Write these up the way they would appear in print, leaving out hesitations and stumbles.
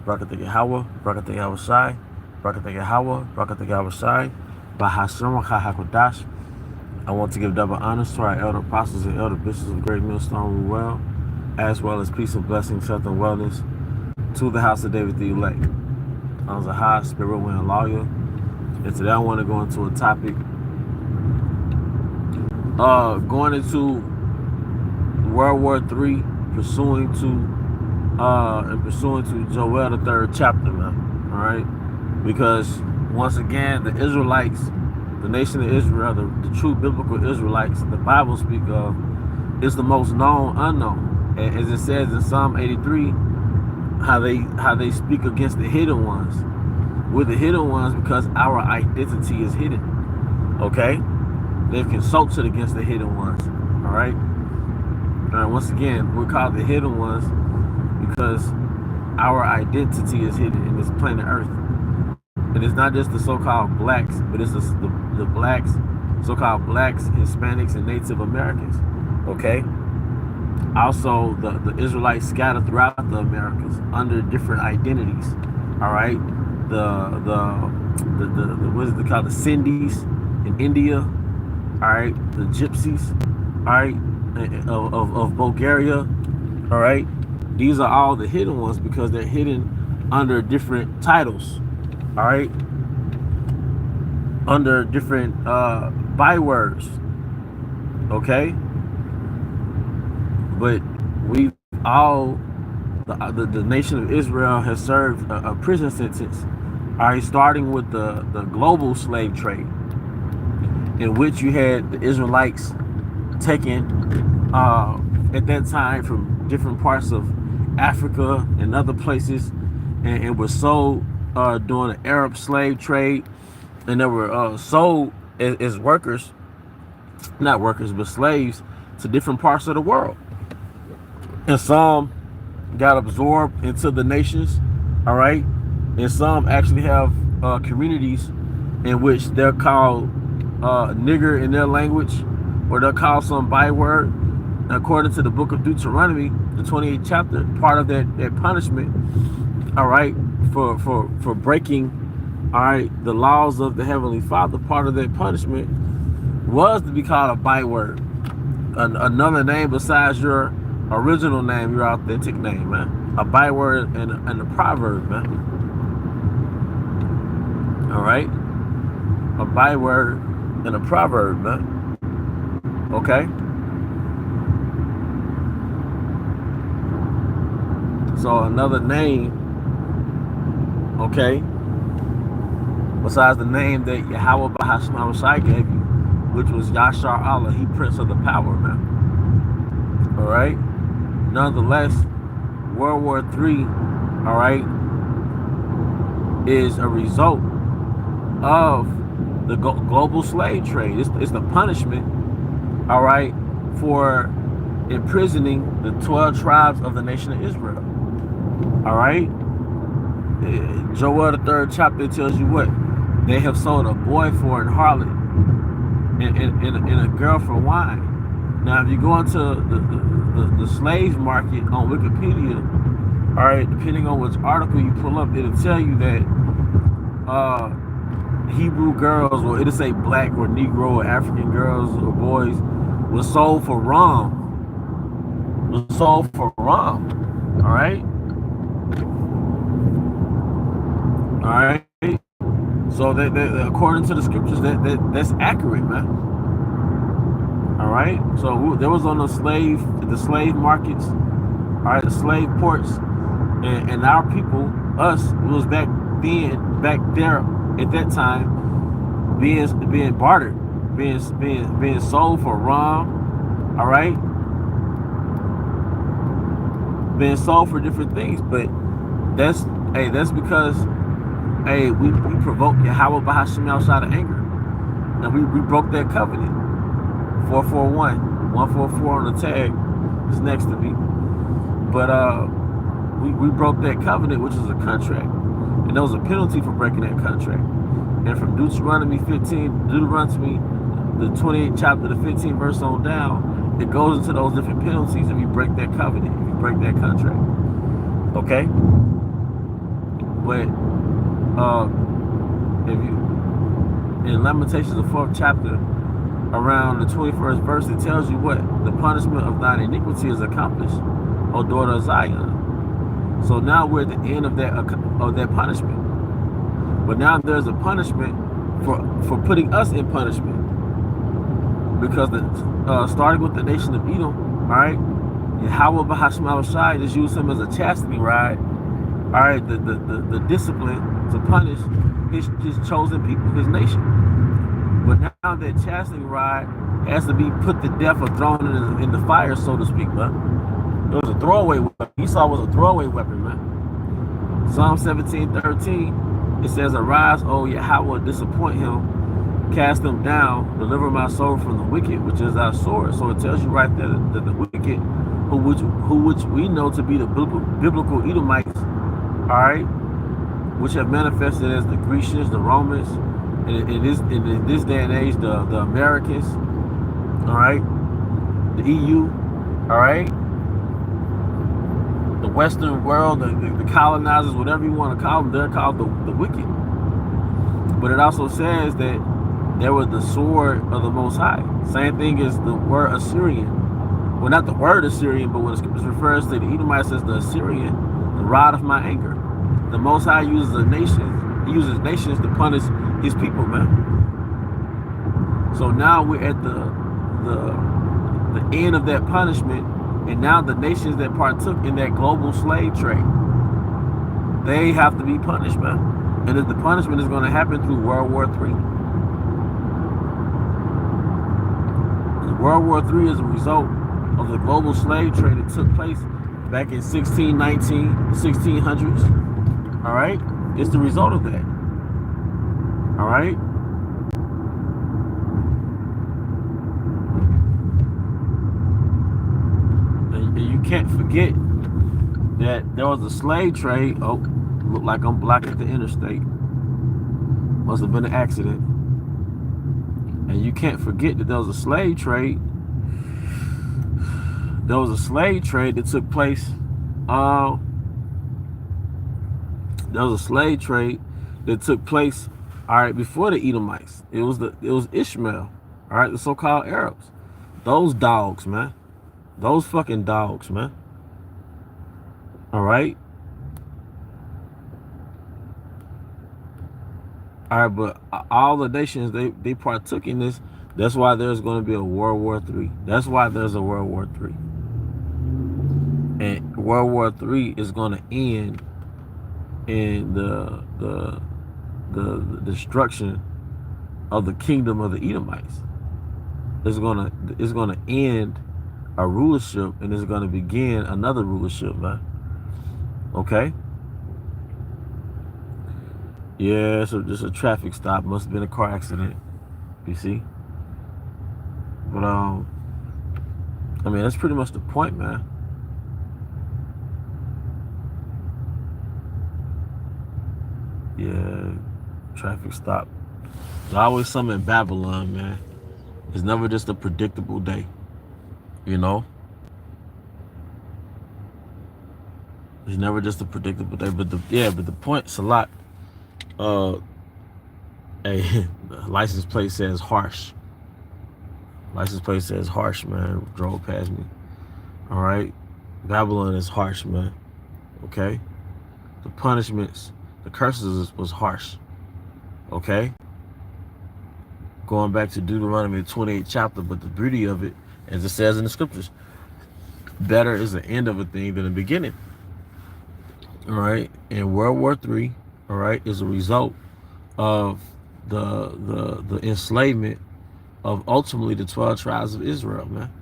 Brakatha Yahweh, Brakatha Yahweh Shai, Brakatha Yahweh, Brakatha Yahweh Shai, Bahashim Hakodash. I want to give double honors to our elder apostles and elder bishops of the Great Millstone as well as peace and blessings, health and wellness to the house of David the elect. I was a high spirit wind lawyer, and today I want to go into a topic going into World War III, pursuing to Joel the 3rd chapter, man. All right, because once again, the Israelites, the nation of Israel, the true biblical Israelites, the Bible speak of, is the most known unknown. And as it says in Psalm 83, how they speak against the hidden ones. We're the hidden ones because our identity is hidden. Okay, they've consulted against the hidden ones. All right. Once again, we're called the hidden ones because our identity is hidden in this planet Earth. And it's not just the so-called blacks, but it's the blacks, so-called blacks, Hispanics, and Native Americans. Okay. Also, the Israelites scattered throughout the Americas under different identities. All right. What is it called? The Sindhis in India. All right. The Gypsies. All right. Of Bulgaria. All right. These are all the hidden ones because they're hidden under different titles. All right. Under different bywords. Okay. But we've all, the nation of Israel has served a prison sentence. All right. Starting with the global slave trade, in which you had the Israelites taken at that time from different parts of Africa and other places, and were sold during the Arab slave trade, and they were sold as workers, not workers, but slaves to different parts of the world. And some got absorbed into the nations, all right, and some actually have communities in which they're called nigger in their language, or they'll call some byword. According to the book of Deuteronomy, the 28th chapter, part of that punishment, all right, for breaking, all right, the laws of the Heavenly Father, part of that punishment was to be called a byword, another name besides your original name, your authentic name, man. A byword and a proverb, man. All right, a byword and a proverb, man. Okay. So another name, okay, besides the name that Yahweh Bahashim Shai gave you, which was Yashar Allah, he Prince of the Power, man. All right. Nonetheless, World War III, all right, is a result of the global slave trade. It's the punishment, all right, for imprisoning the 12 tribes of the nation of Israel. All right. Joel the 3rd chapter tells you what? They have sold a boy for an harlot and a girl for wine. Now, if you go into the slave market on Wikipedia, all right, depending on which article you pull up, it'll tell you that Hebrew girls, or it'll say black or Negro or African girls or boys, was sold for rum. All right. All right. So that according to the scriptures, that's accurate, man. All right. So there was on the slave markets, all right, the slave ports, and our people, us, was back there at that time, being bartered, being sold for rum, all right, being sold for different things. But that's because we provoked Yahweh Bahashim Shai to anger, and we broke that covenant. 441 144 on the tag is next to me, but we broke that covenant, which is a contract, and there was a penalty for breaking that contract. And from Deuteronomy, the 28th chapter, the 15th verse on down, it goes into those different penalties if you break that covenant, if you break that contract. Okay. But if you in Lamentations, the 4th chapter, around the 21st verse, it tells you what the punishment of thine iniquity is accomplished, O daughter of Zion. So now we're at the end of that punishment. But now there's a punishment for putting us in punishment, because starting with the nation of Edom, all right, Yahweh Bahashmal Shai just used him as a chastening rod, all right, the discipline to punish his chosen people, his nation. But now that chastening rod has to be put to death or thrown in the fire, so to speak, man. It was a throwaway weapon. Esau was a throwaway weapon, man. Psalm 17:13, it says, arise, O Yahweh, disappoint him, cast them down, deliver my soul from the wicked, which is our sword. So it tells you right there that the wicked, who which we know to be the biblical Edomites, all right, which have manifested as the Grecians, the Romans, and in this day and age, the Americans, all right, the EU, all right, the Western world, the colonizers, whatever you want to call them, they're called the wicked. But it also says that there was the sword of the Most High. Same thing as the word Assyrian. Well, not the word Assyrian, but when the scriptures refers to the Edomites as the Assyrian, the rod of my anger. The Most High uses a nation. He uses nations to punish his people, man. So now we're at the end of that punishment, and now the nations that partook in that global slave trade, they have to be punished, man. And the punishment is going to happen through World War III. World War III is a result of the global slave trade that took place back in 1619, 1600s. All right? It's the result of that. All right? And you can't forget that there was a slave trade. Oh, look like I'm blocking the interstate. Must have been an accident. And you can't forget that there was a slave trade. There was a slave trade that took place. There was a slave trade that took place, all right, before the Edomites. It was Ishmael, all right, the so-called Arabs. Those dogs, man. Those fucking dogs, man. All right. All right, but all the nations, they partook in this. That's why there's going to be a World War III. That's why there's a World War III. And World War III is going to end in the destruction of the kingdom of the Edomites. It's gonna end a rulership, and it's gonna begin another rulership, man. Okay. Yeah, so just a traffic stop. Must have been a car accident. You see? But I mean, that's pretty much the point, man. Yeah, traffic stop. There's always something in Babylon, man. It's never just a predictable day, you know? It's never just a predictable day. But the point's a lot. A license plate says harsh. License plate says harsh, man. Drove past me. All right. Babylon is harsh, man. Okay. The punishments, the curses was harsh. Okay. Going back to Deuteronomy 28 chapter, but the beauty of it, as it says in the scriptures, better is the end of a thing than the beginning. All right. And World War III, all right, is a result of the enslavement of ultimately the 12 tribes of Israel, man.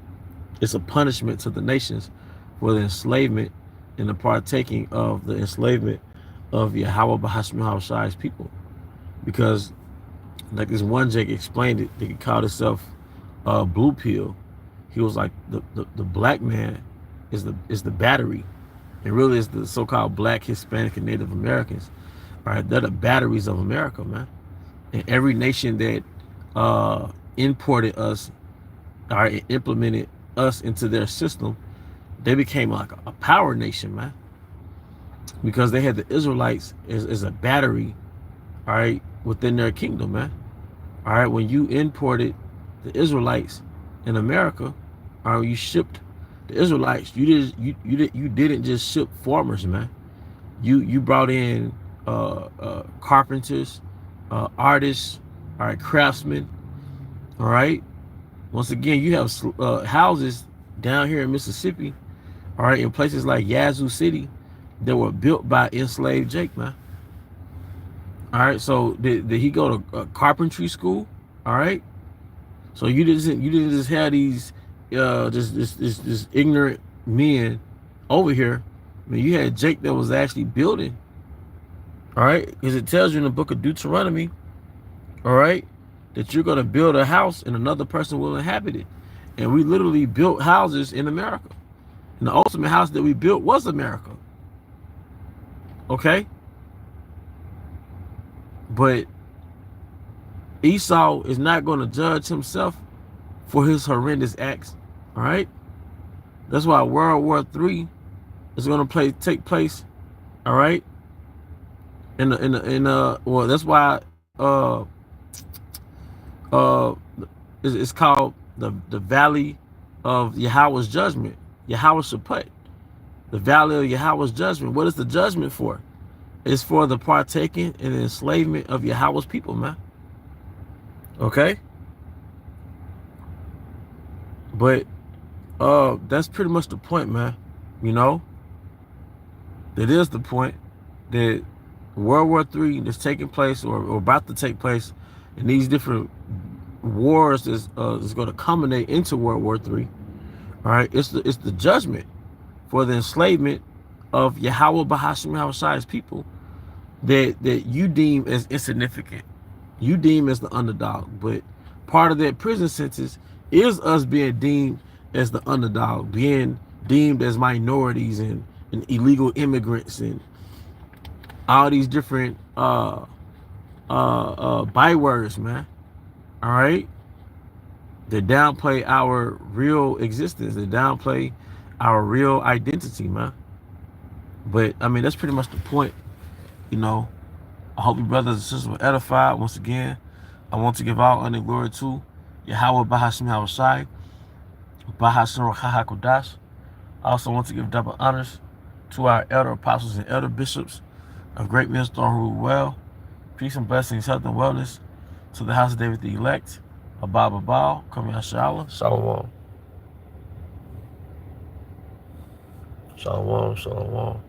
It's a punishment to the nations for the enslavement and the partaking of the enslavement of Yahweh Bahashmi Shai's people. Because, like this one Jake explained it, he called himself Blue Pill. He was like, the black man is the battery. And really is the so-called black, Hispanic, and Native Americans. All right, they're the batteries of America, man. And every nation that imported us, all right, implemented us into their system, they became like a power nation, man. because they had the Israelites as a battery, all right, within their kingdom, man. All right, when you imported the Israelites in America, or you shipped the Israelites, you didn't just ship farmers, man. You brought in carpenters, artists, all right, craftsmen, all right. Once again, you have houses down here in Mississippi, all right, in places like Yazoo City that were built by enslaved Jake, man. All right, so did he go to carpentry school? All right, so you didn't just have these just ignorant men over here. I mean, you had Jake that was actually building. All right, because it tells you in the book of Deuteronomy, all right, that you're gonna build a house and another person will inhabit it. And we literally built houses in America. And the ultimate house that we built was America. Okay, but Esau is not going to judge himself for his horrendous acts. All right, that's why World War III is going to take place. All right, well, that's why uh it's called the Valley of Yahweh's Judgment, Yahweh Shaphat, the Valley of Yahweh's Judgment. What is the judgment for? It's for the partaking and the enslavement of Yahweh's people, man. Okay, but that's pretty much the point, man. You know, that is the point, that World War III that's taking place or about to take place, and these different wars is going to culminate into World War III. All right, it's the judgment for the enslavement of Yahweh Bahashim Yahushai's people that you deem as insignificant, you deem as the underdog. But part of that prison sentence is us being deemed as the underdog, being deemed as minorities and illegal immigrants and all these different bywords, man. All right, they downplay our real existence, they downplay our real identity, man. But I mean, that's pretty much the point, you know. I hope you brothers and sisters were edified. Once again, I want to give all honor and glory to Yahweh Bahashim Yahushai, Bahashim Racha HaKodash. I also want to give double honors to our elder apostles and elder bishops of great wisdom who rule well. Peace and blessings, health and wellness to the house of David the elect. Abba Babal, Kom Yashala, Shalom. Shalom, shalom.